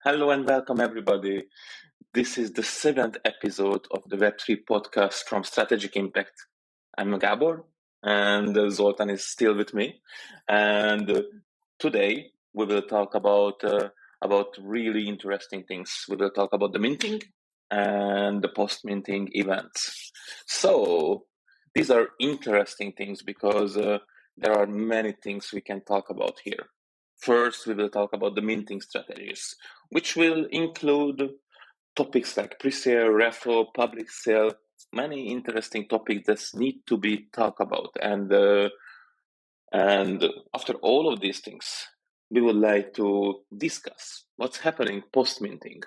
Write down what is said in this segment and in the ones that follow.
Hello and welcome, everybody. This is the seventh episode of the Web3 podcast from Strategic Impact. I'm Gabor, and Zoltan is still with me. And today we will talk about really interesting things. We will talk about the minting and the post-minting events. So these are interesting things because there are many things we can talk about here. First, we will talk about the minting strategies, which will include topics like presale, raffle, public sale, many interesting topics that need to be talked about. And after all of these things, we would like to discuss what's happening post-minting,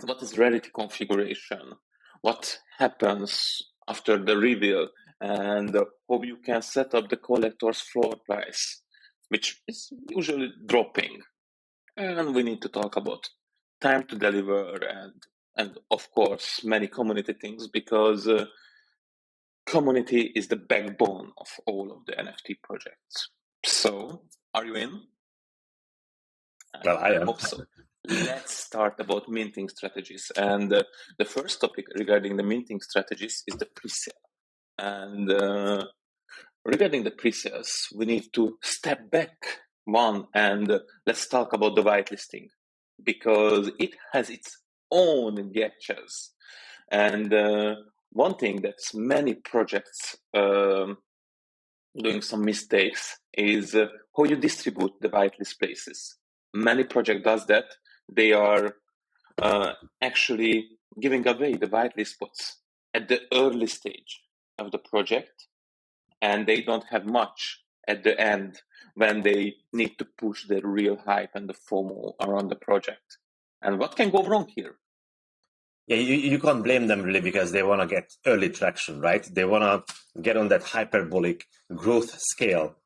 what is rarity configuration, what happens after the reveal, and how you can set up the collector's floor price, which is usually dropping. And we need to talk about time to deliver and of course many community things, because community is the backbone of all of the NFT projects. So, are you in? Well, I am. Hope so. Let's start about minting strategies. And the first topic regarding the minting strategies is the presale. And regarding the presales, we need to step back one and let's talk about the whitelisting, because it has its own gotchas. And one thing that many projects doing some mistakes is how you distribute the whitelist places. Many project does that. They are actually giving away the whitelist spots at the early stage of the project, and they don't have much at the end when they need to push the real hype and the FOMO around the project. And what can go wrong here? Yeah, you can't blame them really, because they want to get early traction, right? They want to get on that hyperbolic growth scale.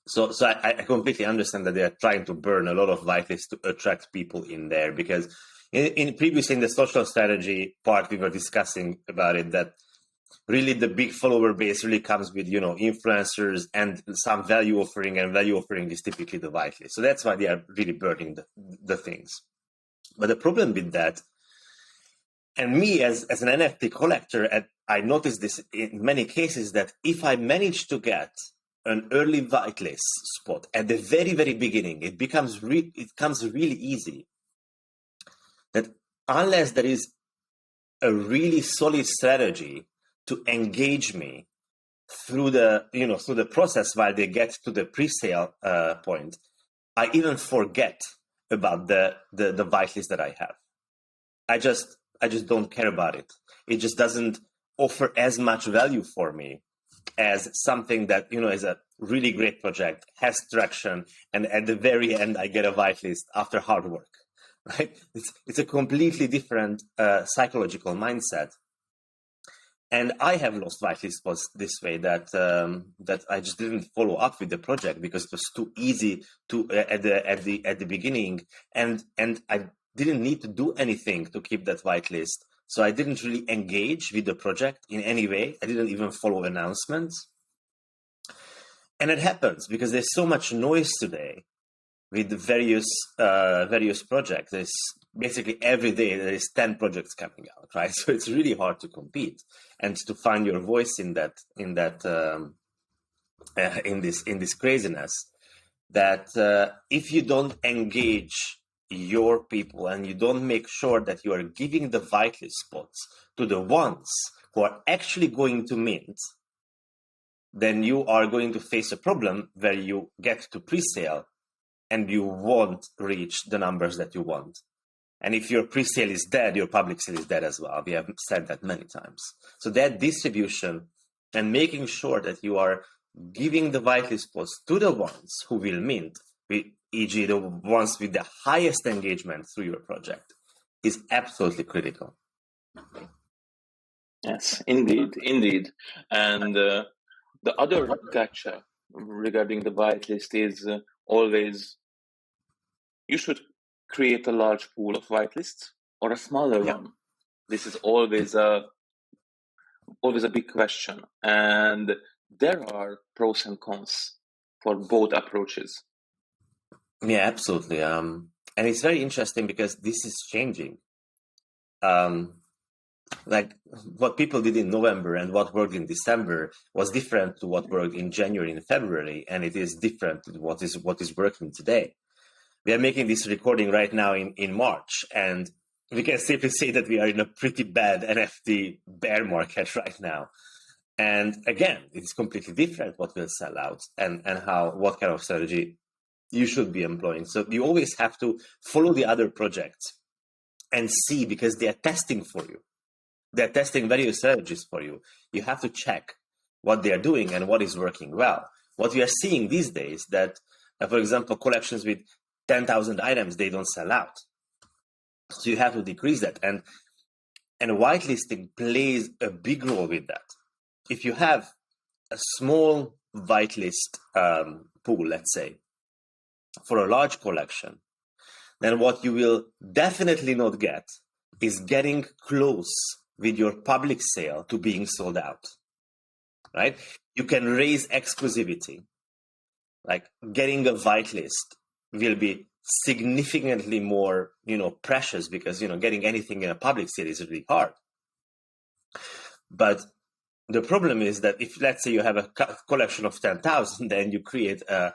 So I completely understand that they are trying to burn a lot of whitelists to attract people in there, because previously in the social strategy part, we were discussing about it, that really the big follower base really comes with, influencers and some value offering, and value offering is typically the whitelist. So that's why they are really burning the things. But the problem with that, and me as an NFT collector, I noticed this in many cases, that if I manage to get an early whitelist spot at the very, very beginning, it becomes really easy. That unless there is a really solid strategy to engage me through the process while they get to the pre-sale point, I even forget about the whitelist that I have. I just don't care about it. It just doesn't offer as much value for me as something that, is a really great project, has traction, and at the very end, I get a whitelist after hard work, right? It's a completely different psychological mindset. And I have lost whitelist spots this way, that I just didn't follow up with the project because it was too easy to at the beginning, and I didn't need to do anything to keep that whitelist. So I didn't really engage with the project in any way. I didn't even follow announcements. And it happens because there's so much noise today with the various projects. There's basically every day there is 10 projects coming out, right? So it's really hard to compete and to find your voice in this craziness. That if you don't engage your people and you don't make sure that you are giving the whitelist spots to the ones who are actually going to mint, then you are going to face a problem where you get to pre-sale and you won't reach the numbers that you want. And if your pre-sale is dead, your public sale is dead as well. We have said that many times. So that distribution and making sure that you are giving the whitelist spots to the ones who will mint, e.g. the ones with the highest engagement through your project, is absolutely critical. Yes, indeed. And the other gotcha regarding the whitelist is always you should create a large pool of whitelists or a smaller one. This is always a big question, and there are pros and cons for both approaches. Yeah, absolutely. And it's very interesting because this is changing. Like what people did in November and what worked in December was different to what worked in January and February, and it is different to what is working today. We are making this recording right now in March, and we can safely say that we are in a pretty bad NFT bear market right now. And again, it's completely different what will sell out and what kind of strategy you should be employing. So you always have to follow the other projects and see, because they are testing for you. They're testing various strategies for you. You have to check what they are doing and what is working well. What we are seeing these days that, for example, collections with 10,000 items, they don't sell out. So you have to decrease that. And whitelisting plays a big role with that. If you have a small whitelist pool, let's say, for a large collection, then what you will definitely not get is getting close with your public sale to being sold out, right? You can raise exclusivity. Like getting a whitelist will be significantly more, precious, because, getting anything in a public sale is really hard. But the problem is that if, let's say, you have a collection of 10,000, then you create a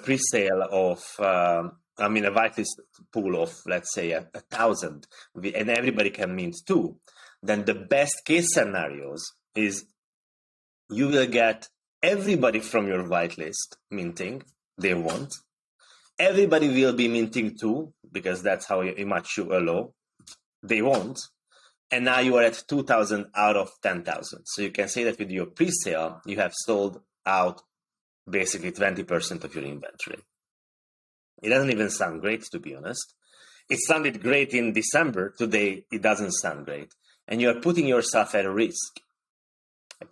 pre-sale of, a whitelist pool of, let's say, 1,000, and everybody can mint 2, then the best case scenarios is you will get everybody from your whitelist minting, they want. Everybody will be minting 2, because that's how much you allow, they won't. And now you are at 2,000 out of 10,000. So you can say that with your pre-sale, you have sold out basically 20% of your inventory. It doesn't even sound great, to be honest. It sounded great in December. Today, it doesn't sound great. And you're putting yourself at risk.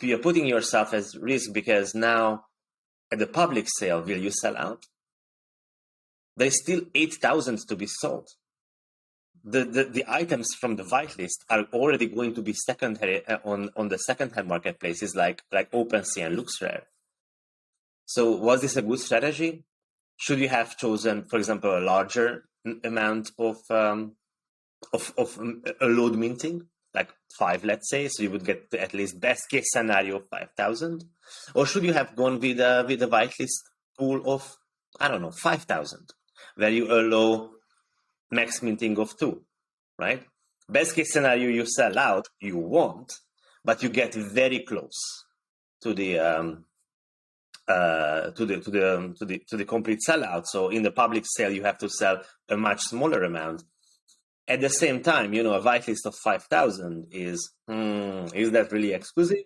You're putting yourself at risk because now at the public sale, will you sell out? There's still 8,000 to be sold. The items from the whitelist are already going to be secondary on the second-hand marketplaces like OpenSea and LuxRare. So was this a good strategy? Should you have chosen, for example, a larger amount of load minting, like 5, let's say, so you would get at least best case scenario of 5,000? Or should you have gone with a whitelist pool of, 5,000, where you allow max minting of 2, right? Best case scenario, you sell out, you won't, but you get very close to the complete sellout. So in the public sale, you have to sell a much smaller amount. At the same time, a whitelist of 5,000 is that really exclusive?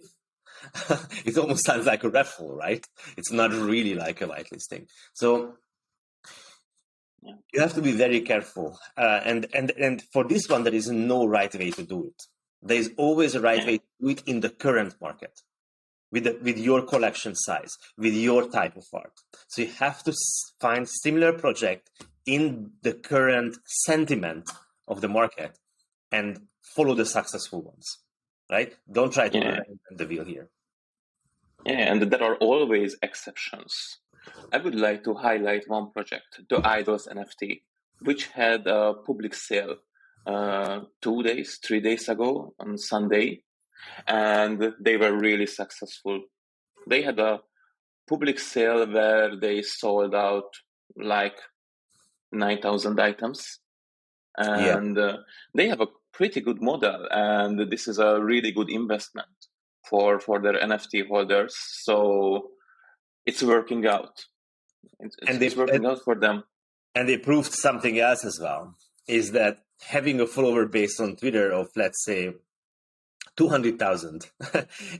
It almost sounds like a raffle, right? It's not really like a whitelisting. So you have to be very careful. And for this one, there is no right way to do it. There is always a right way to do it in the current market, with your collection size, with your type of art. So you have to find similar project in the current sentiment of the market and follow the successful ones, right? Don't try to reinvent the wheel here. Yeah, and there are always exceptions. I would like to highlight one project, the Idols NFT, which had a public sale 2 days, 3 days ago on Sunday, and they were really successful. They had a public sale where they sold out like 9,000 items, and they have a pretty good model, and this is a really good investment for their NFT holders. So it's working out. It's working out for them. And they proved something else as well, is that having a follower base on Twitter of, let's say, 200,000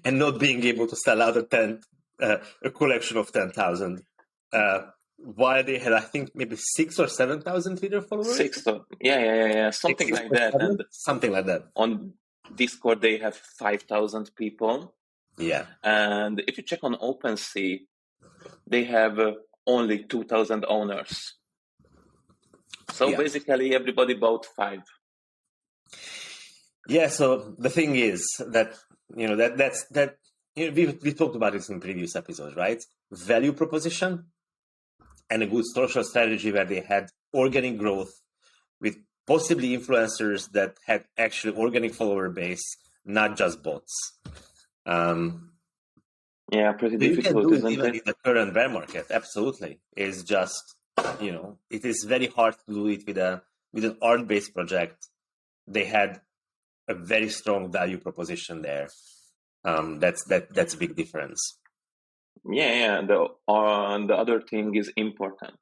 and not being able to sell out a collection of 10,000, while they had, I think, maybe 6,000 or 7,000 Twitter followers. Something like that. And something like that. On Discord, they have 5,000 people. Yeah. And if you check on OpenSea, they have only 2,000 owners. So basically, everybody bought 5. Yeah. So the thing is that we talked about this in previous episodes, right? Value proposition and a good social strategy where they had organic growth with possibly influencers that had actually organic follower base, not just bots. Pretty You can difficult, do it isn't even it? in the current bear market. Absolutely, it's just it is very hard to do it with an art-based project. They had a very strong value proposition there. That's a big difference. The other thing is important,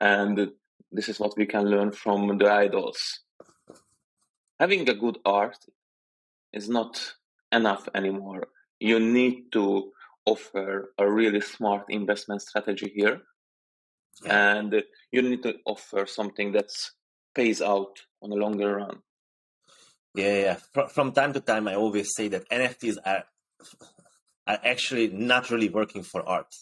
and this is what we can learn from the idols. Having a good art is not enough anymore. You need to offer a really smart investment strategy here, and you need to offer something that pays out on a longer run. From time to time, I always say that NFTs are actually not really working for art.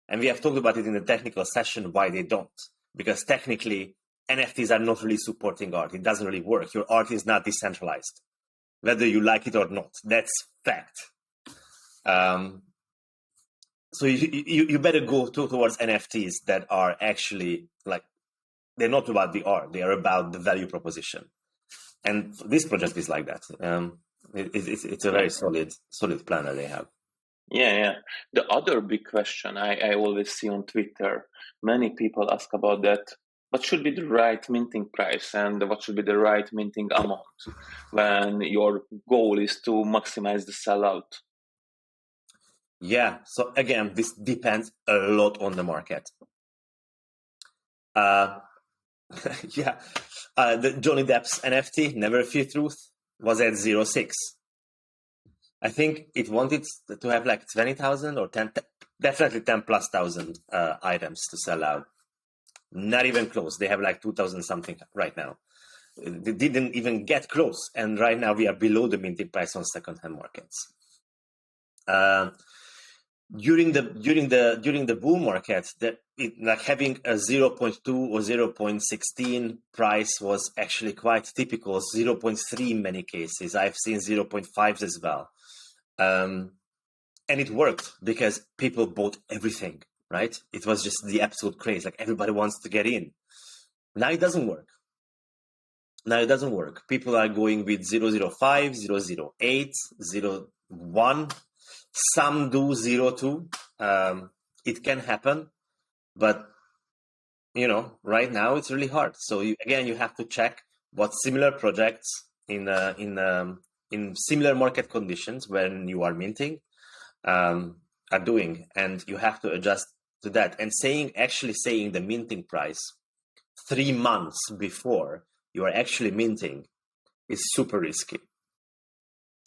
And we have talked about it in the technical session, why they don't. Because technically, NFTs are not really supporting art. It doesn't really work. Your art is not decentralized, whether you like it or not. That's fact. So you better go towards NFTs that are actually they're not about the art. They are about the value proposition. And this project is like that. It's a very solid plan that they have. The other big question I always see on Twitter, many people ask about that. What should be the right minting price and what should be the right minting amount when your goal is to maximize the sellout? So again, this depends a lot on the market. The Johnny Depp's NFT, Never Fear Truth, was at 0.6. I think it wanted to have like 20,000 or 10, definitely 10,000+ items to sell out. Not even close. They have like 2,000 something right now. They didn't even get close, and right now we are below the minting price on second-hand markets. During the bull market, having a 0.2 or 0.16 price was actually quite typical. 0.3 in many cases. I've seen 0.5s as well. And it worked because people bought everything, right? It was just the absolute craze. Like everybody wants to get in. Now it doesn't work. People are going with 0.05, 0.08, 0.1. Some do 0.2. It can happen, but right now it's really hard. So you have to check what similar projects in similar market conditions when you are minting are doing, and you have to adjust to that. And saying the minting price 3 months before you are actually minting is super risky.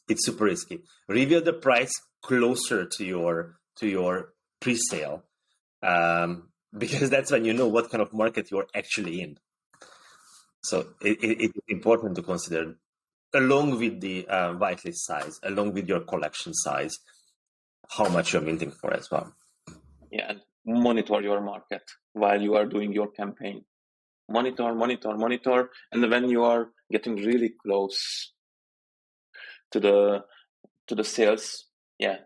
It's super risky. Reveal the price closer to your pre-sale, because that's when you know what kind of market you're actually in. So it's important to consider, along with the whitelist size, along with your collection size, how much you're minting for as well. And monitor your market while you are doing your campaign. Monitor, and when you are getting really close to the sales,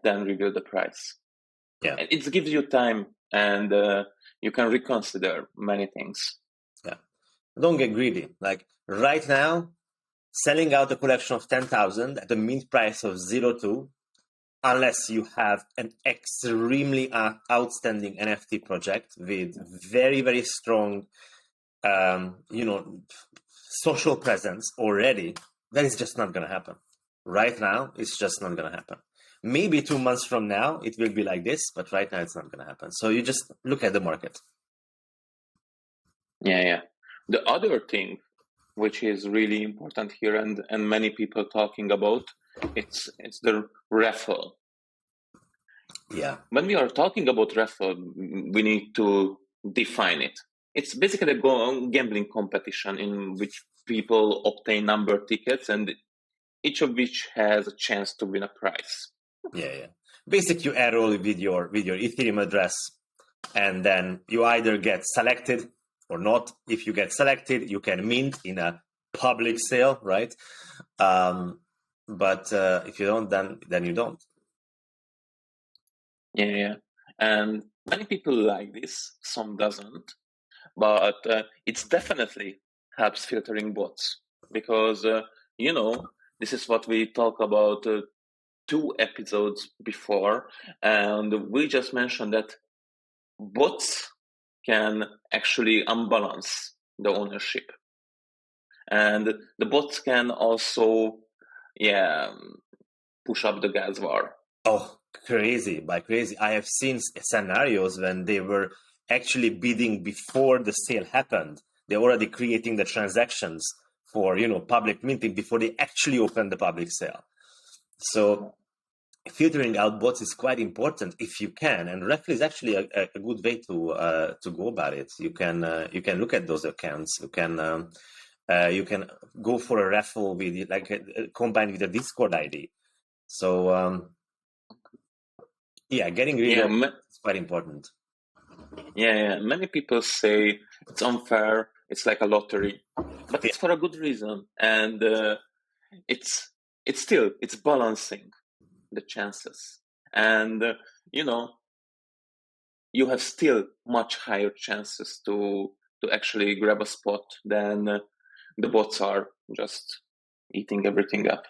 then reveal the price. And it gives you time, and you can reconsider many things. Don't get greedy. Like right now, selling out a collection of 10,000 at a mint price of 0.2, unless you have an extremely outstanding NFT project with very, very strong, social presence already, that is just not going to happen. Right now, it's just not going to happen. Maybe 2 months from now, it will be like this, but right now it's not going to happen. So you just look at the market. The other thing, which is really important here, and many people talking about, it's the Raffle. When we are talking about Raffle, we need to define it. It's basically a gambling competition in which people obtain number tickets, and each of which has a chance to win a prize. Basically, you enroll with your Ethereum address, and then you either get selected or not. If you get selected, you can mint in a public sale, right? But if you don't, then you don't. And many people like this, some doesn't. but it's definitely helps filtering bots because this is what we talk about 2 episodes before, and we just mentioned that bots can actually unbalance the ownership, and the bots can also push up the gas war. Oh, crazy. By crazy, I have seen scenarios when they were actually bidding before the sale happened. They're already creating the transactions for, public minting before they actually open the public sale. So filtering out bots is quite important if you can, and Raffle is actually a good way to go about it. You can look at those accounts. You can go for a raffle with combined with a Discord ID. So getting rid of it's quite important. Many people say it's unfair, it's like a lottery, but it's for a good reason, and it's balancing the chances, and you have still much higher chances to actually grab a spot than the bots are just eating everything up.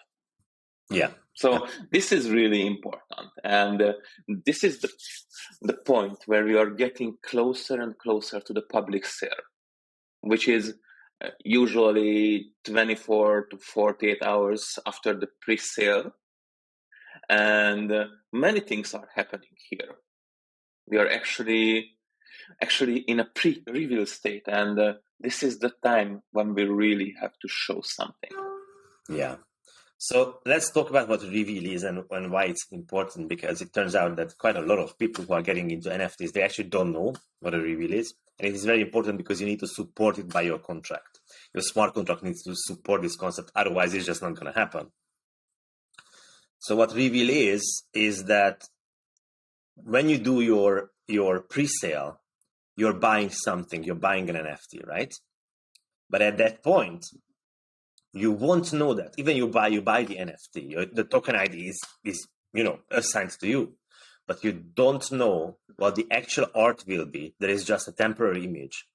So this is really important, and this is the point where we are getting closer and closer to the public sale, which is usually 24 to 48 hours after the pre-sale, and many things are happening here. We are actually in a pre-reveal state, and this is the time when we really have to show something. Yeah. So let's talk about what reveal is and why it's important, because it turns out that quite a lot of people who are getting into NFTs, they actually don't know what a reveal is. And it is very important because you need to support it by your contract. Your smart contract needs to support this concept. Otherwise, it's just not going to happen. So what reveal is that when you do your pre-sale, you're buying something, you're buying an NFT, right? But at that point, you won't know that. Even you buy the NFT, the token ID is assigned to you, but you don't know what the actual art will be. There is just a temporary image,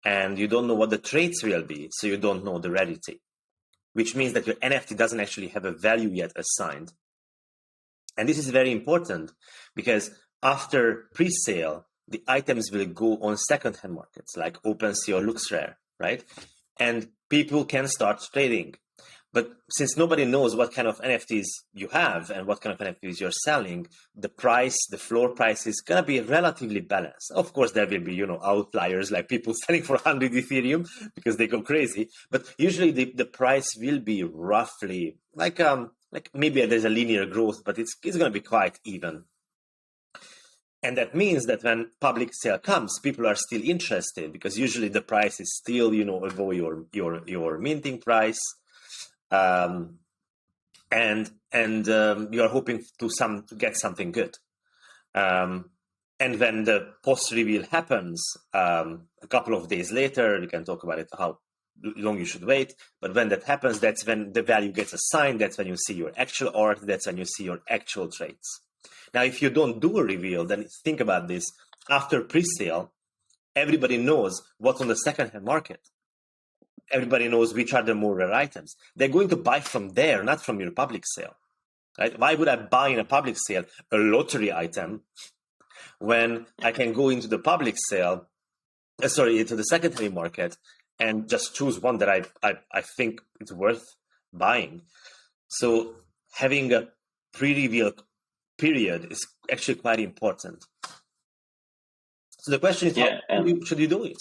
and you don't know what the traits will be, so you don't know the rarity, which means that your NFT doesn't actually have a value yet assigned. And this is very important because after pre-sale, the items will go on second-hand markets like OpenSea or LuxRare, right? And people can start trading. But since nobody knows what kind of NFTs you have and what kind of NFTs you're selling, the floor price is going to be relatively balanced. Of course, there will be, outliers like people selling for 100 Ethereum because they go crazy. But usually the price will be roughly like maybe there's a linear growth, but it's going to be quite even. And that means that when public sale comes, people are still interested because usually the price is still, above your minting price. And you are hoping to get something good. And when the post reveal happens, a couple of days later, we can talk about it, how long you should wait. But when that happens, that's when the value gets assigned. That's when you see your actual art. That's when you see your actual traits. Now, if you don't do a reveal, then think about this. After pre-sale, everybody knows what's on the second-hand market. Everybody knows which are the more rare items. They're going to buy from there, not from your public sale. Right? Why would I buy in a public sale a lottery item when I can go into the public sale, into the secondary market and just choose one that I think it's worth buying? So having a pre-reveal period is actually quite important. So the question is, how should you do it?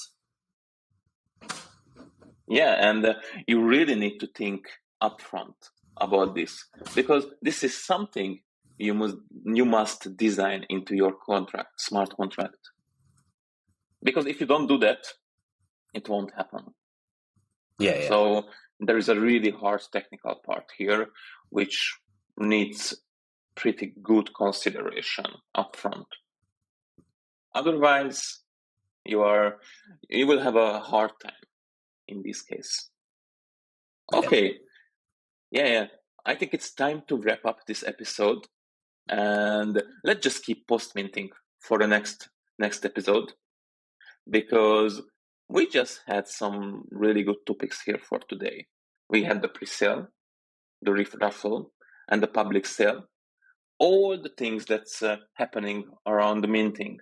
Yeah, and you really need to think upfront about this because this is something you must design into your smart contract. Because if you don't do that, it won't happen. Yeah. So there is a really hard technical part here, which needs pretty good consideration upfront. Otherwise, you will have a hard time in this case. Okay. Yeah. I think it's time to wrap up this episode, and let's just keep post minting for the next episode, because we just had some really good topics here for today. We had the pre-sale, the raffle, and the public sale. All the things that's happening around the minting.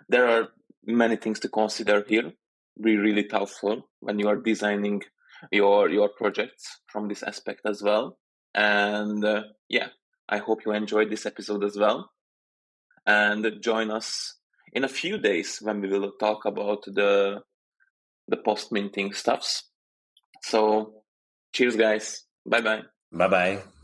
There are many things to consider here. Be really thoughtful when you are designing your projects from this aspect as well. And I hope you enjoyed this episode as well. And join us in a few days when we will talk about the post-minting stuffs. So cheers, guys. Bye-bye. Bye-bye.